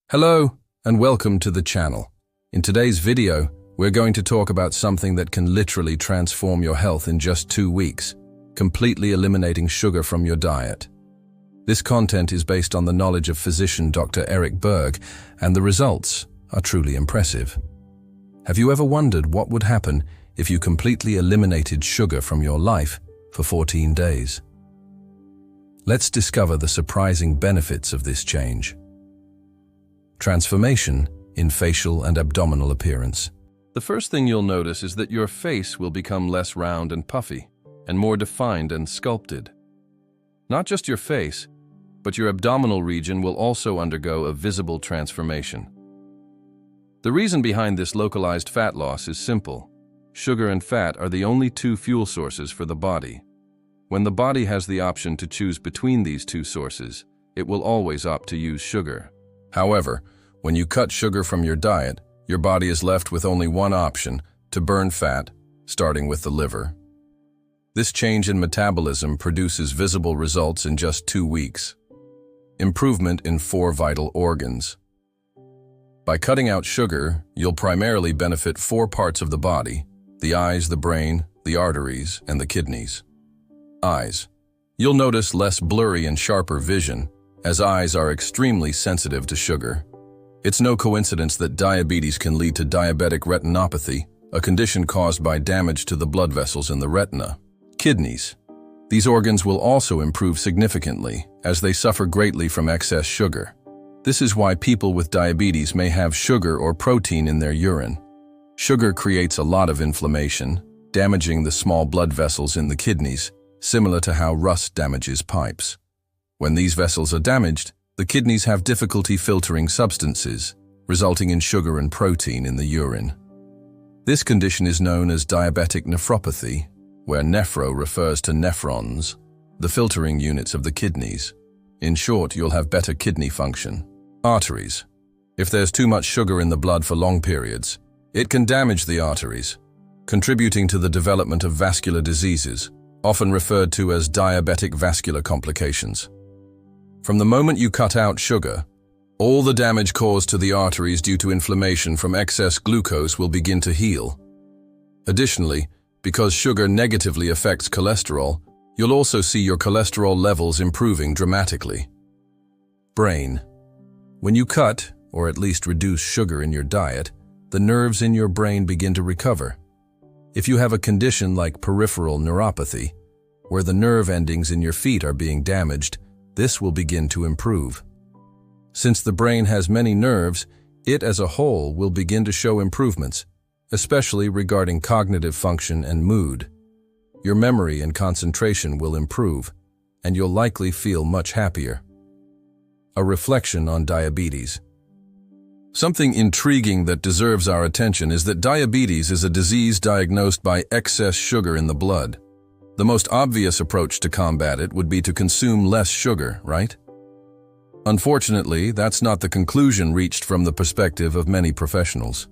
Hello and welcome to the channel. In today's video, we're going to talk about something that can literally transform your health in just 2 weeks, completely eliminating sugar from your diet. This content is based on the knowledge of physician Dr. Eric Berg, and the results are truly impressive. Have you ever wondered what would happen if you completely eliminated sugar from your life for 14 days? Let's discover the surprising benefits of this change. Transformation in facial and abdominal appearance. The first thing you'll notice is that your face will become less round and puffy, and more defined and sculpted. Not just your face, but your abdominal region will also undergo a visible transformation. The reason behind this localized fat loss is simple. Sugar and fat are the only two fuel sources for the body. When the body has the option to choose between these two sources, it will always opt to use sugar. However, when you cut sugar from your diet, your body is left with only one option: to burn fat, starting with the liver. This change in metabolism produces visible results in just 2 weeks. Improvement in 4 vital organs. By cutting out sugar, you'll primarily benefit 4 parts of the body: the eyes, the brain, the arteries, and the kidneys. Eyes. You'll notice less blurry and sharper vision, as eyes are extremely sensitive to sugar. It's no coincidence that diabetes can lead to diabetic retinopathy, a condition caused by damage to the blood vessels in the retina. Kidneys. These organs will also improve significantly, as they suffer greatly from excess sugar. This is why people with diabetes may have sugar or protein in their urine. Sugar creates a lot of inflammation, damaging the small blood vessels in the kidneys, similar to how rust damages pipes. When these vessels are damaged, the kidneys have difficulty filtering substances, resulting in sugar and protein in the urine. This condition is known as diabetic nephropathy, where nephro refers to nephrons, the filtering units of the kidneys. In short, you'll have better kidney function. Arteries. If there's too much sugar in the blood for long periods, it can damage the arteries, contributing to the development of vascular diseases, often referred to as diabetic vascular complications. From the moment you cut out sugar, all the damage caused to the arteries due to inflammation from excess glucose will begin to heal. Additionally, because sugar negatively affects cholesterol, you'll also see your cholesterol levels improving dramatically. Brain. When you cut, or at least reduce sugar in your diet, the nerves in your brain begin to recover. If you have a condition like peripheral neuropathy, where the nerve endings in your feet are being damaged, this will begin to improve. Since the brain has many nerves, it as a whole will begin to show improvements, especially regarding cognitive function and mood. Your memory and concentration will improve, and you'll likely feel much happier. A reflection on diabetes. Something intriguing that deserves our attention is that diabetes is a disease diagnosed by excess sugar in the blood. The most obvious approach to combat it would be to consume less sugar, right? Unfortunately, that's not the conclusion reached from the perspective of many professionals.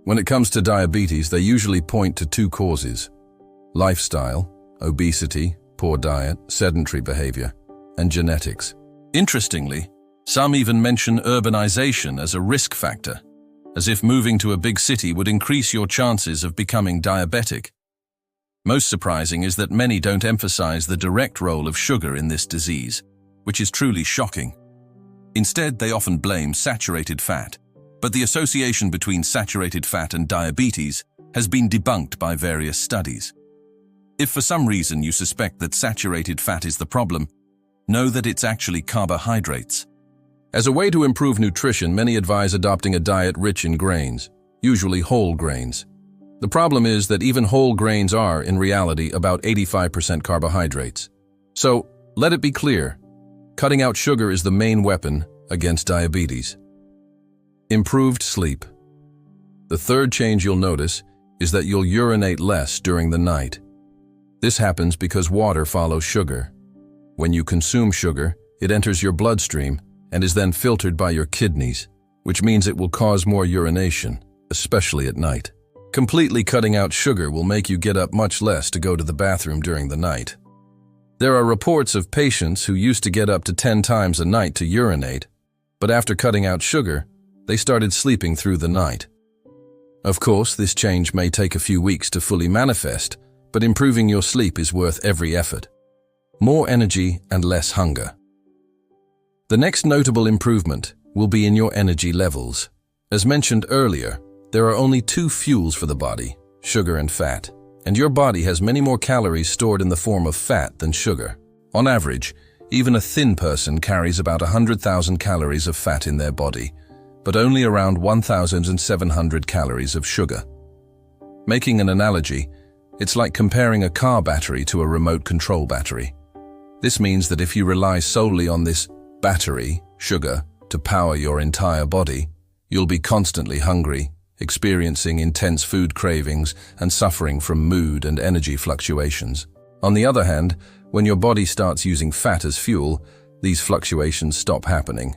When it comes to diabetes, they usually point to 2 causes: lifestyle, obesity, poor diet, sedentary behavior, and genetics. Interestingly, some even mention urbanization as a risk factor, as if moving to a big city would increase your chances of becoming diabetic. Most surprising is that many don't emphasize the direct role of sugar in this disease, which is truly shocking. Instead, they often blame saturated fat, but the association between saturated fat and diabetes has been debunked by various studies. If for some reason you suspect that saturated fat is the problem, know that it's actually carbohydrates. As a way to improve nutrition, many advise adopting a diet rich in grains, usually whole grains. The problem is that even whole grains are, in reality, about 85% carbohydrates. So, let it be clear, cutting out sugar is the main weapon against diabetes. Improved sleep. The third change you'll notice is that you'll urinate less during the night. This happens because water follows sugar. When you consume sugar, it enters your bloodstream and is then filtered by your kidneys, which means it will cause more urination, especially at night. Completely cutting out sugar will make you get up much less to go to the bathroom during the night. There are reports of patients who used to get up to 10 times a night to urinate, But after cutting out sugar, they started sleeping through the night. Of course, this change may take a few weeks to fully manifest, but improving your sleep is worth every effort. More energy and less hunger. The next notable improvement will be in your energy levels. As mentioned earlier, there are only two fuels for the body, sugar and fat, and your body has many more calories stored in the form of fat than sugar. On average, even a thin person carries about 100,000 calories of fat in their body, but only around 1,700 calories of sugar. Making an analogy, it's like comparing a car battery to a remote control battery. This means that if you rely solely on this battery, sugar, to power your entire body, you'll be constantly hungry, experiencing intense food cravings, and suffering from mood and energy fluctuations. On the other hand, when your body starts using fat as fuel, these fluctuations stop happening.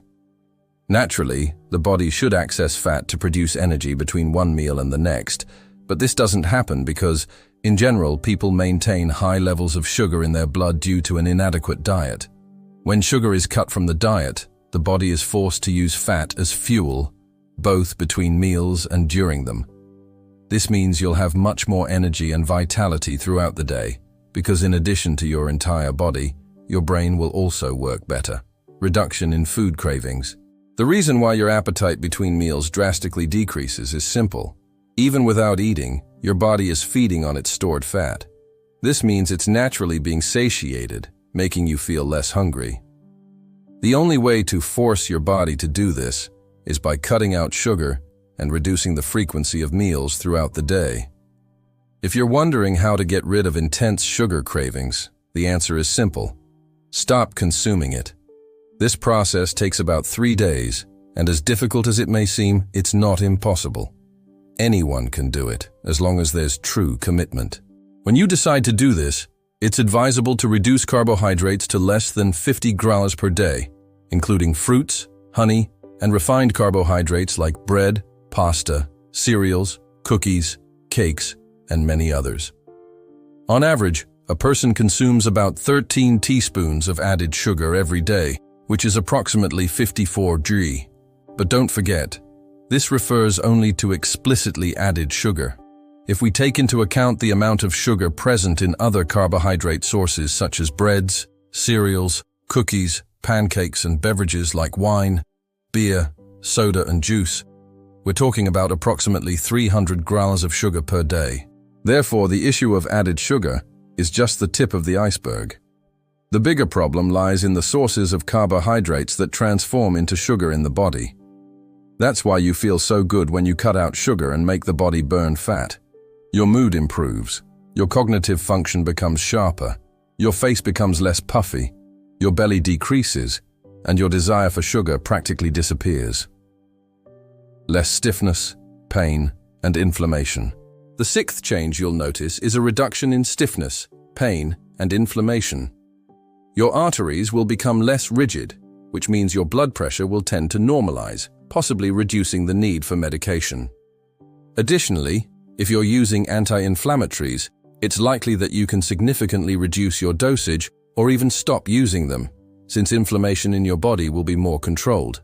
Naturally, the body should access fat to produce energy between one meal and the next, but this doesn't happen because, in general, people maintain high levels of sugar in their blood due to an inadequate diet. When sugar is cut from the diet, the body is forced to use fat as fuel, both between meals and during them. This means you'll have much more energy and vitality throughout the day, because in addition to your entire body, your brain will also work better. Reduction in food cravings. The reason why your appetite between meals drastically decreases is simple. Even without eating, your body is feeding on its stored fat. This means it's naturally being satiated, making you feel less hungry. The only way to force your body to do this is by cutting out sugar and reducing the frequency of meals throughout the day. If you're wondering how to get rid of intense sugar cravings, the answer is simple. Stop consuming it. This process takes about 3 days, and as difficult as it may seem, it's not impossible. Anyone can do it, as long as there's true commitment. When you decide to do this, it's advisable to reduce carbohydrates to less than 50 grams per day, including fruits, honey, and refined carbohydrates like bread, pasta, cereals, cookies, cakes, and many others. On average, a person consumes about 13 teaspoons of added sugar every day, which is approximately 54 g. But don't forget, this refers only to explicitly added sugar. If we take into account the amount of sugar present in other carbohydrate sources such as breads, cereals, cookies, pancakes, and beverages like wine, beer, soda, and juice, we're talking about approximately 300 grams of sugar per day. Therefore, the issue of added sugar is just the tip of the iceberg. The bigger problem lies in the sources of carbohydrates that transform into sugar in the body. That's why you feel so good when you cut out sugar and make the body burn fat. Your mood improves, your cognitive function becomes sharper, your face becomes less puffy, your belly decreases, and your desire for sugar practically disappears. Less stiffness, pain, and inflammation. The sixth change you'll notice is a reduction in stiffness, pain, and inflammation. Your arteries will become less rigid, which means your blood pressure will tend to normalize, possibly reducing the need for medication. Additionally, if you're using anti-inflammatories, it's likely that you can significantly reduce your dosage or even stop using them, since inflammation in your body will be more controlled.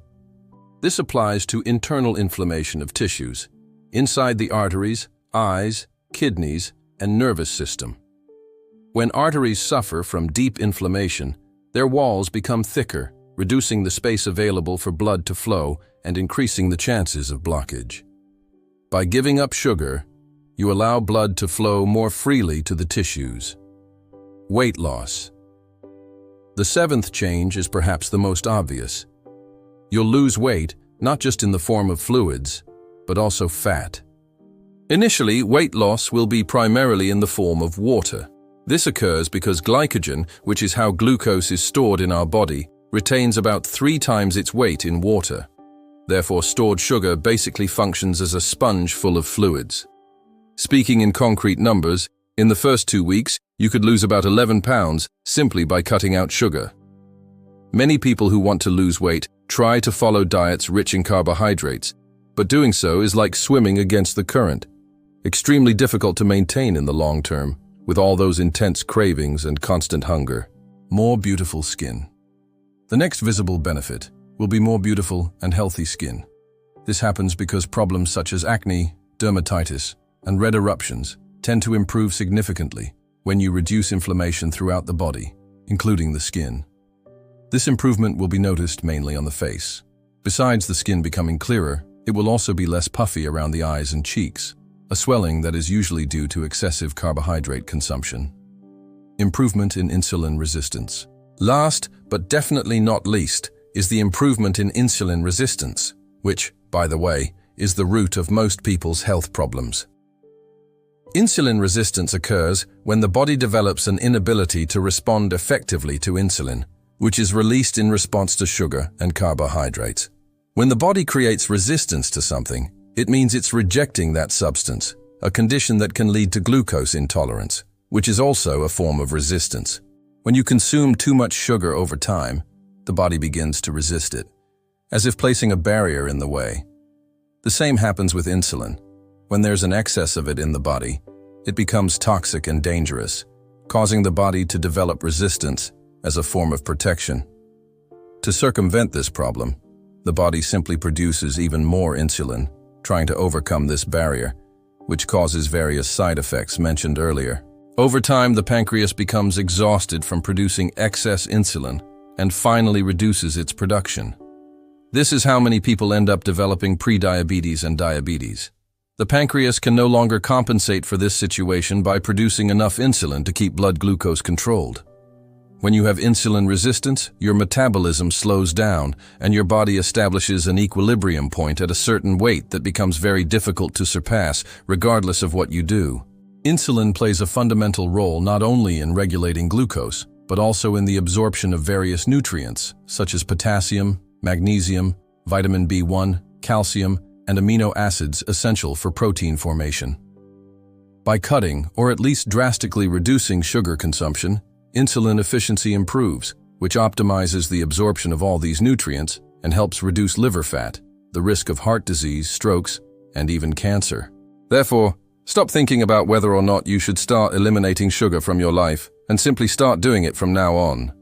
This applies to internal inflammation of tissues, inside the arteries, eyes, kidneys, and nervous system. When arteries suffer from deep inflammation, their walls become thicker, reducing the space available for blood to flow and increasing the chances of blockage. By giving up sugar, you allow blood to flow more freely to the tissues. Weight loss. The seventh change is perhaps the most obvious. You'll lose weight, not just in the form of fluids, but also fat. Initially, weight loss will be primarily in the form of water. This occurs because glycogen, which is how glucose is stored in our body, retains about 3 times its weight in water. Therefore, stored sugar basically functions as a sponge full of fluids. Speaking in concrete numbers, in the first 2 weeks, you could lose about 11 pounds simply by cutting out sugar. Many people who want to lose weight try to follow diets rich in carbohydrates, but doing so is like swimming against the current. Extremely difficult to maintain in the long term, with all those intense cravings and constant hunger. More beautiful skin. The next visible benefit will be more beautiful and healthy skin. This happens because problems such as acne, dermatitis, and red eruptions tend to improve significantly when you reduce inflammation throughout the body, including the skin. This improvement will be noticed mainly on the face. Besides the skin becoming clearer, it will also be less puffy around the eyes and cheeks, a swelling that is usually due to excessive carbohydrate consumption. Improvement in insulin resistance. Last, but definitely not least, is the improvement in insulin resistance, which, by the way, is the root of most people's health problems. Insulin resistance occurs when the body develops an inability to respond effectively to insulin, which is released in response to sugar and carbohydrates. When the body creates resistance to something, it means it's rejecting that substance, a condition that can lead to glucose intolerance, which is also a form of resistance. When you consume too much sugar over time, the body begins to resist it, as if placing a barrier in the way. The same happens with insulin. When there's an excess of it in the body, it becomes toxic and dangerous, causing the body to develop resistance as a form of protection. To circumvent this problem, the body simply produces even more insulin, trying to overcome this barrier, which causes various side effects mentioned earlier. Over time, the pancreas becomes exhausted from producing excess insulin and finally reduces its production. This is how many people end up developing prediabetes and diabetes. The pancreas can no longer compensate for this situation by producing enough insulin to keep blood glucose controlled. When you have insulin resistance, your metabolism slows down and your body establishes an equilibrium point at a certain weight that becomes very difficult to surpass, regardless of what you do. Insulin plays a fundamental role not only in regulating glucose, but also in the absorption of various nutrients, such as potassium, magnesium, vitamin B1, calcium, and amino acids essential for protein formation. By cutting, or at least drastically reducing sugar consumption, insulin efficiency improves, which optimizes the absorption of all these nutrients and helps reduce liver fat, the risk of heart disease, strokes, and even cancer. Therefore, stop thinking about whether or not you should start eliminating sugar from your life and simply start doing it from now on.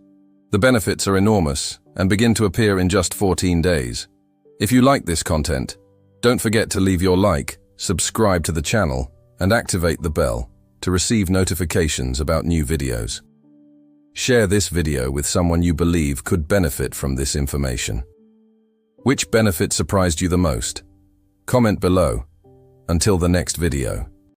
The benefits are enormous and begin to appear in just 14 days. If you like this content, don't forget to leave your like, subscribe to the channel, and activate the bell to receive notifications about new videos. Share this video with someone you believe could benefit from this information. Which benefit surprised you the most? Comment below. Until the next video.